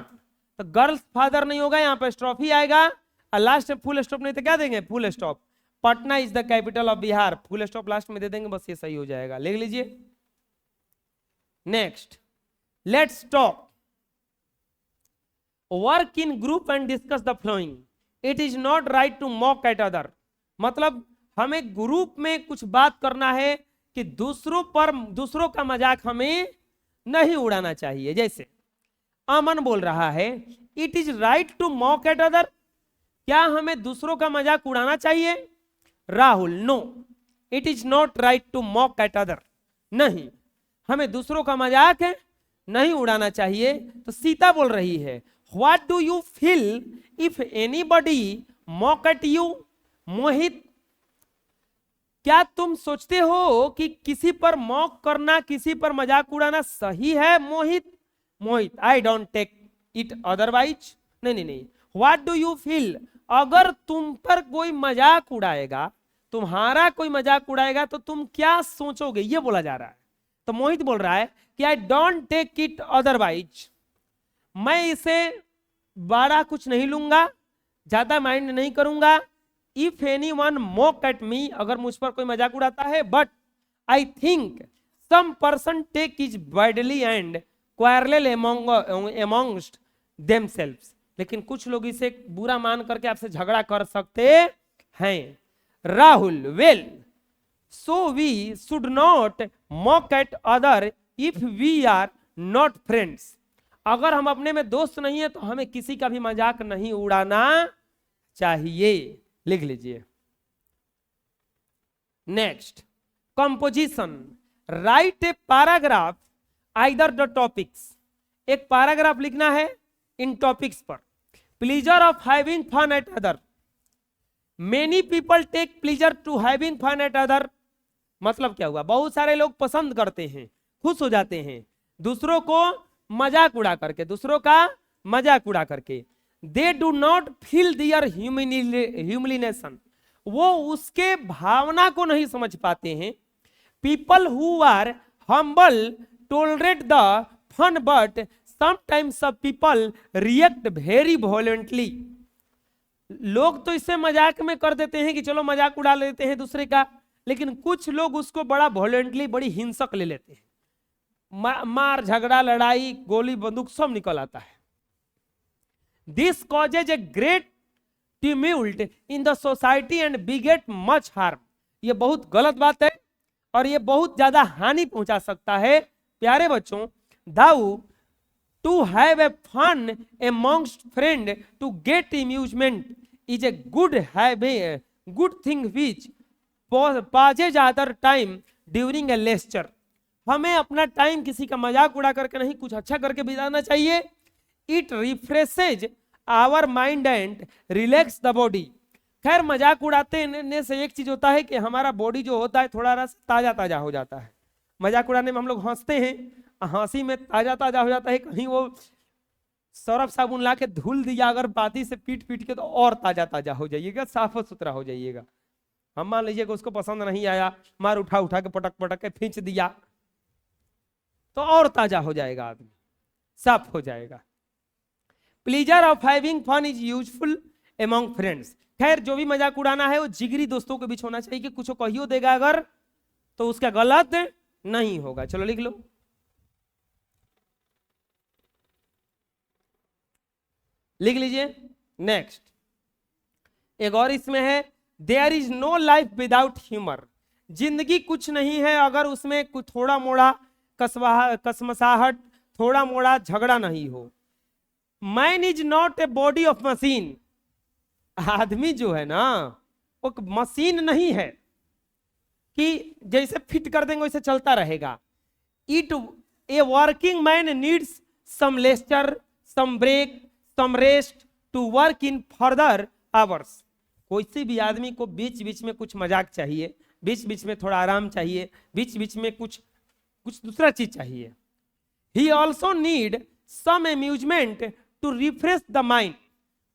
Speaker 1: तो गर्ल फादर नहीं होगा, यहाँ पे स्टॉप ही आएगा। और लास्ट में फुल स्टॉप नहीं तो क्या देंगे? Full stop. Patna is the capital of Bihar, full stop last में दे देंगे, बस ये सही हो जाएगा। लिख लीजिए। Next, let's talk, work in group and discuss the following, it is not right to mock at other. मतलब हमें ग्रुप में कुछ बात करना है कि दूसरों का मजाक हमें नहीं उड़ाना चाहिए। जैसे अमन बोल रहा है, it is right to mock at other, क्या हमें दूसरों का मजाक उड़ाना चाहिए? Rahul, no it is not right to mock at other, नहीं हमें दूसरों का मजाक नहीं उड़ाना चाहिए। तो सीता बोल रही है, what do you feel if anybody mock at you? Mohit, क्या तुम सोचते हो कि किसी पर मॉक करना, किसी पर मजाक उड़ाना सही है? Mohit, I don't take it otherwise. नहीं, व्हाट डू यू फील, अगर तुम पर कोई मजाक उड़ाएगा, तुम्हारा कोई मजाक उड़ाएगा तो तुम क्या सोचोगे, ये बोला जा रहा है। तो मोहित बोल रहा है कि I don't take it otherwise, मैं इसे बड़ा कुछ नहीं लूंगा, ज्यादा माइंड नहीं करूंगा। If anyone mock at me, अगर मुझ पर कोई मजाक उड़ाता है, but I think some person take is widely and quarrel amongst themselves, लेकिन कुछ लोग इसे बुरा मान करके आपसे झगड़ा कर सकते हैं। Rahul, well so we should not mock at other if we are not friends, अगर हम अपने में दोस्त नहीं है तो हमें किसी का भी मजाक नहीं उड़ाना चाहिए। लिख लीजिए। Next, composition, write a paragraph either the topics, एक पैराग्राफ लिखना है इन टॉपिक्स पर। Pleasure of having fun at other, many people take pleasure to having fun at other, मतलब क्या हुआ? बहुत सारे लोग पसंद करते हैं, खुश हो जाते हैं दूसरों को मजाक उड़ा करके, दूसरों का मजाक उड़ा करके। They do not feel their humiliation, वो उसके भावना को नहीं समझ पाते हैं। People who are humble tolerate the fun but sometimes सब पीपल रिएक्ट वेरी वॉलेंटली, लोग तो इससे मजाक में कर देते हैं कि चलो मजाक उड़ा लेते हैं दूसरे का, लेकिन कुछ लोग उसको बड़ा वॉलेंटली, बड़ी हिंसक ले लेते हैं। मार झगड़ा, लड़ाई, गोली बंदूक सब निकल आता है। This causes a great tumult in the society and beget much harm, ये बहुत गलत बात है और ये बहुत ज्यादा हानि पहुंचा सकता है। प्यारे बच्चों, दाऊ to have a fun amongst friend to get amusement is a good habit, good thing which passes other time during a lecture, हमें अपना टाइम किसी का मजाक उड़ा करके नहीं, कुछ अच्छा करके बिताना चाहिए। It refreshes our mind and relax the body, खैर मजाक उड़ाते से एक चीज होता है कि हमारा बॉडी जो होता है थोड़ा ताजा ताजा हो जाता है। मजाक उड़ाने में हम लोग हंसते हैं, हंसी में ताजा ताजा हो जाता है। कहीं वो सरफ साबुन ला के धुल दिया अगर बाती से पीट पीट के, तो और ताजा ताजा हो जाइएगा, साफ सुथरा हो जाइएगा। हम मान लीजिए कि उसको पसंद नहीं आया, मार उठा उठा के पटक पटक के खींच दिया, तो और ताजा हो जाएगा, आदमी साफ हो जाएगा। Pleasure of having fun is useful among friends, खैर जो भी मजाक उड़ाना है वो जिगरी दोस्तों के बीच होना चाहिए कि कुछ कहियो देगा अगर तो उसका गलत नहीं होगा। चलो लिख लो। लिख लीजिए। नेक्स्ट एक और इसमें है, there is no life without humour, जिंदगी कुछ नहीं है अगर उसमें कुछ थोड़ा मोड़ा कसमसाहट, थोड़ा मोड़ा झगड़ा नहीं हो। Man is not a body of machine, आदमी जो है ना वो मशीन नहीं है कि जैसे फिट कर देंगे वैसे चलता रहेगा। It a working man needs some leisure, some break, some rest to work in further hours. कोई भी आदमी को बीच बीच में कुछ मजाक चाहिए, बीच बीच में थोड़ा आराम चाहिए, बीच बीच में कुछ दूसरा चीज चाहिए। He also need some amusement to refresh the mind.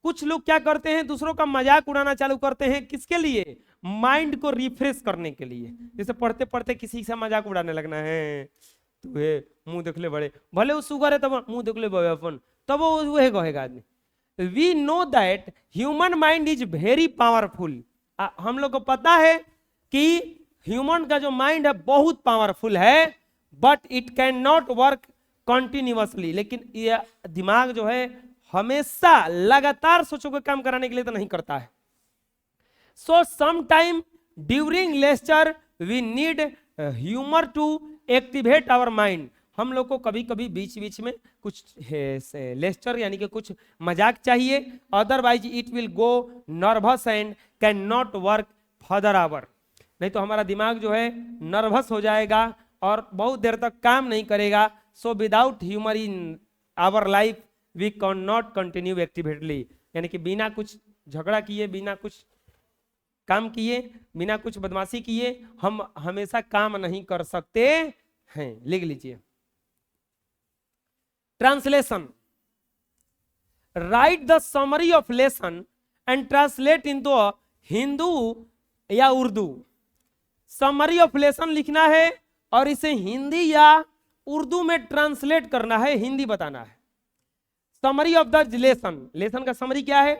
Speaker 1: कुछ लोग क्या करते हैं, दूसरों का मजाक उड़ाना चालू करते हैं, किसके लिए? माइंड को रिफ्रेश करने के लिए। जैसे पढ़ते पढ़ते किसी से मजाक उड़ाने लगना है, तुहे मुंह देख ले बड़े, भले वो शुगर है तब मुंह देख ले बड़े अपन, तब वो वही कहेगा आदमी। We know that human mind is very powerful. हम लोग को पता है कि ह्यूमन का जो माइंड है बहुत पावरफुल है, but it can not work continuously. लेकिन ये दिमाग जो है हमेशा लगातार सोचों को काम कराने के लिए तो नहीं करता है। So some time during lecture we need humour to activate our mind. हम लोग को कभी कभी बीच बीच में कुछ लेक्चर यानी कि कुछ मजाक चाहिए, otherwise it will go nervous and can not work further hour. नहीं तो हमारा दिमाग जो है नर्वस हो जाएगा और बहुत देर तक काम नहीं करेगा। So without humour in our life we can not continue actively. यानी कि बिना कुछ झगड़ा किए, बिना कुछ काम किए, बिना कुछ बदमाशी किए हम हमेशा काम नहीं कर सकते हैं। लिख लीजिए। Translation, right the summary of lesson and translate into Hindu या उर्दू। समरी ऑफ लेसन लिखना है और इसे हिंदी या उर्दू में ट्रांसलेट करना है, हिंदी बताना है। Summary of the lesson, lesson का समरी क्या है?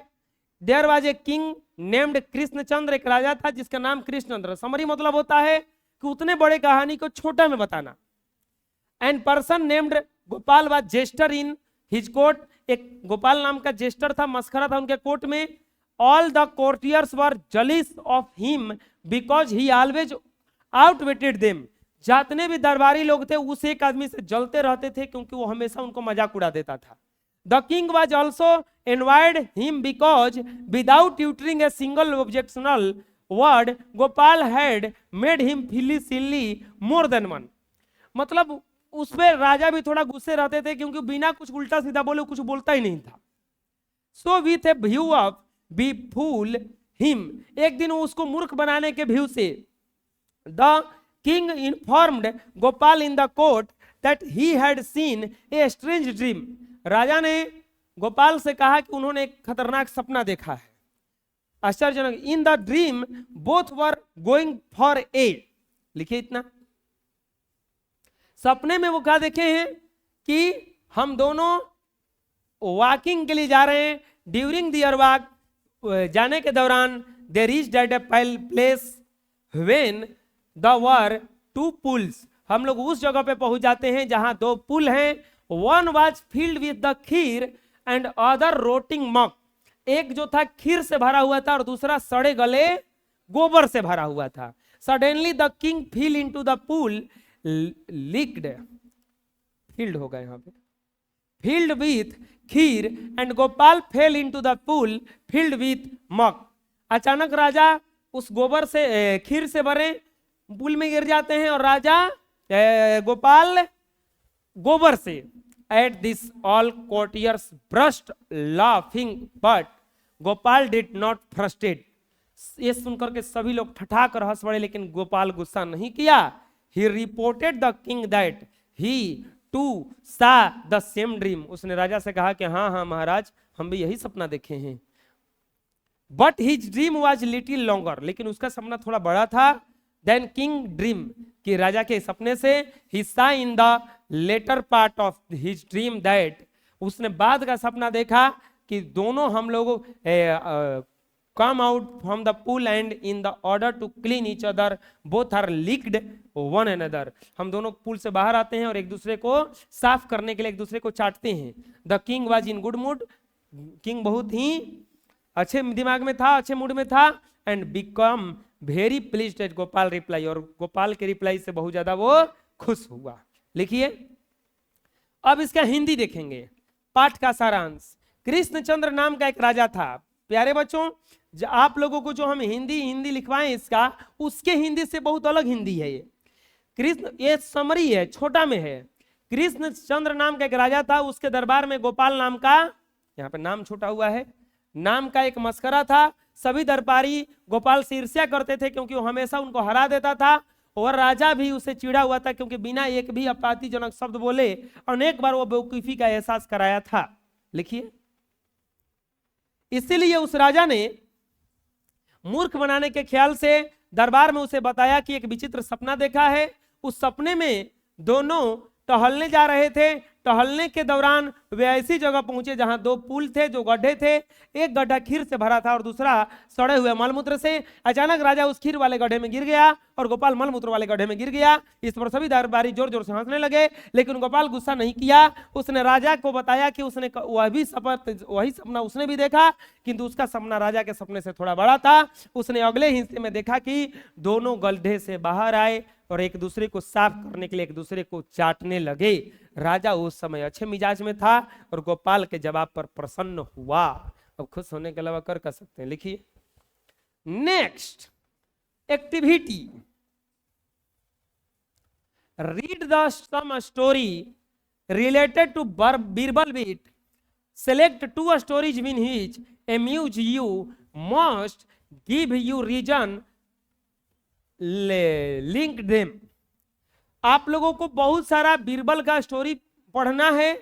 Speaker 1: There was a king named Krishnachandra, एक राजा था जिसका नाम कृष्णचंद्र। समरी मतलब होता है कि उतने बड़े कहानी को छोटा में बताना। And person named Gopal was jester in his court, एक गोपाल नाम का जेस्टर था, मस्खरा था उनके कोर्ट में। All the courtiers were jealous of him because he always outwitted them. जितने भी दरबारी लोग थे उस एक आदमी से जलते रहते थे क्योंकि वो हमेशा उनको मजाक उड़ा देता था। The king was also envied him because without uttering a single objectionable word, Gopal had made him feel silly more than one. मतलब उसमें राजा भी थोड़ा गुस्से रहते थे क्योंकि बिना कुछ उल्टा सीधा बोले कुछ बोलता ही नहीं था। So with a view of be fool him, एक दिन उसको मूर्ख बनाने के व्यू से the king informed Gopal in the court that he had seen a strange dream. राजा ने गोपाल से कहा कि उन्होंने एक खतरनाक सपना देखा है, आश्चर्यजनक। In the dream both were going for a, लिखिए इतना। सपने में वो क्या देखे हैं कि हम दोनों वॉकिंग के लिए जा रहे हैं। ड्यूरिंग दियर वॉक, जाने के दौरान, they reached at a place when the were two pools, हम लोग उस जगह पे पहुंच जाते हैं जहां दो पुल हैं। One was filled with the kheer and other rotting muck, एक जो था खीर से भरा हुआ था और दूसरा सड़े गले गोबर से भरा हुआ था। Suddenly the king fell into the pool, licked, filled होगा यहाँ पे, filled with kheer and Gopal fell into the pool filled with muck। अचानक राजा उस गोबर से खीर से भरे पुल में गिर जाते हैं और राजा गोपाल गोबर से। At this all courtiers burst laughing, but Gopal did not frustrate। ये सुनकर के सभी लोग ठठा कर हंस पड़े, लेकिन गोपाल गुस्सा नहीं किया। He reported the king that he too saw the same dream। उसने राजा से कहा कि हाँ हाँ महाराज, हम भी यही सपना देखे हैं। But his dream was little longer, लेकिन उसका सपना थोड़ा बड़ा था। Then king dream, कि राजा के सपने से he saw in the later part of his dream that, उसने बाद का सपना देखा कि दोनों हम लोग come out from the pool and in the order to clean each other both are licked one another। हम दोनों पूल से बाहर आते हैं और एक दूसरे को साफ करने के लिए एक दूसरे को चाटते हैं। The king was in good mood, king बहुत ही अच्छे दिमाग में था, अच्छे मूड में था। And become very pleased at Gopal reply, और गोपाल के रिप्लाई से बहुत ज्यादा वो खुश हुआ। लिखिए, अब इसका हिंदी देखेंगे। पाठ का सारांश। कृष्णचंद्र नाम का एक राजा था। प्यारे बच्चों, आप लोगों को जो हम हिंदी लिखवाएं इसका, उसके हिंदी से बहुत अलग हिंदी है ये। कृष्ण, ये समरी है, छोटा में है। कृष्णचंद्र नाम का एक राजा था, उसके दरबार में गोपाल नाम का, यहाँ पे नाम छोटा हुआ है, नाम का एक मस्करा था। सभी दरबारी गोपाल से ईर्ष्या करते थे क्योंकि वो हमेशा उनको हरा देता था, और राजा भी उसे चिढ़ा हुआ था क्योंकि बिना एक भी आपत्तिजनक शब्द बोले अनेक बार वो बेवकूफी का एहसास कराया था। लिखिए, इसीलिए उस राजा ने मूर्ख बनाने के ख्याल से दरबार में उसे बताया कि एक विचित्र सपना देखा है। उस सपने में दोनों टहलने जा रहे थे। टहलने के दौरान वे ऐसी जगह पहुंचे जहां दो पुल थे जो गड्ढे थे। एक गड्ढा खीर से भरा था और दूसरा सड़े हुए मलमूत्र से। अचानक राजा उस खीर वाले गड्ढे में गिर गया और गोपाल मलमूत्र वाले गड्ढे में गिर गया। इस पर सभी दरबारी जोर जोर से हंसने लगे, लेकिन गोपाल गुस्सा नहीं किया। उसने राजा को बताया कि उसने वही सपना उसने भी देखा, किंतु उसका सपना राजा के सपने से थोड़ा बड़ा था। उसने अगले हिस्से में देखा कि दोनों गड्ढे से बाहर आए और एक दूसरे को साफ करने के लिए एक दूसरे को चाटने लगे। राजा उस समय अच्छे मिजाज में था और गोपाल के जवाब पर प्रसन्न हुआ। अब खुश होने के अलावा कर सकते हैं। लिखिए, next activity, read the some story related to Birbal beat, select 2 stories win which amuse you must, give you reason, link them. आप लोगों को बहुत सारा बीरबल का स्टोरी पढ़ना है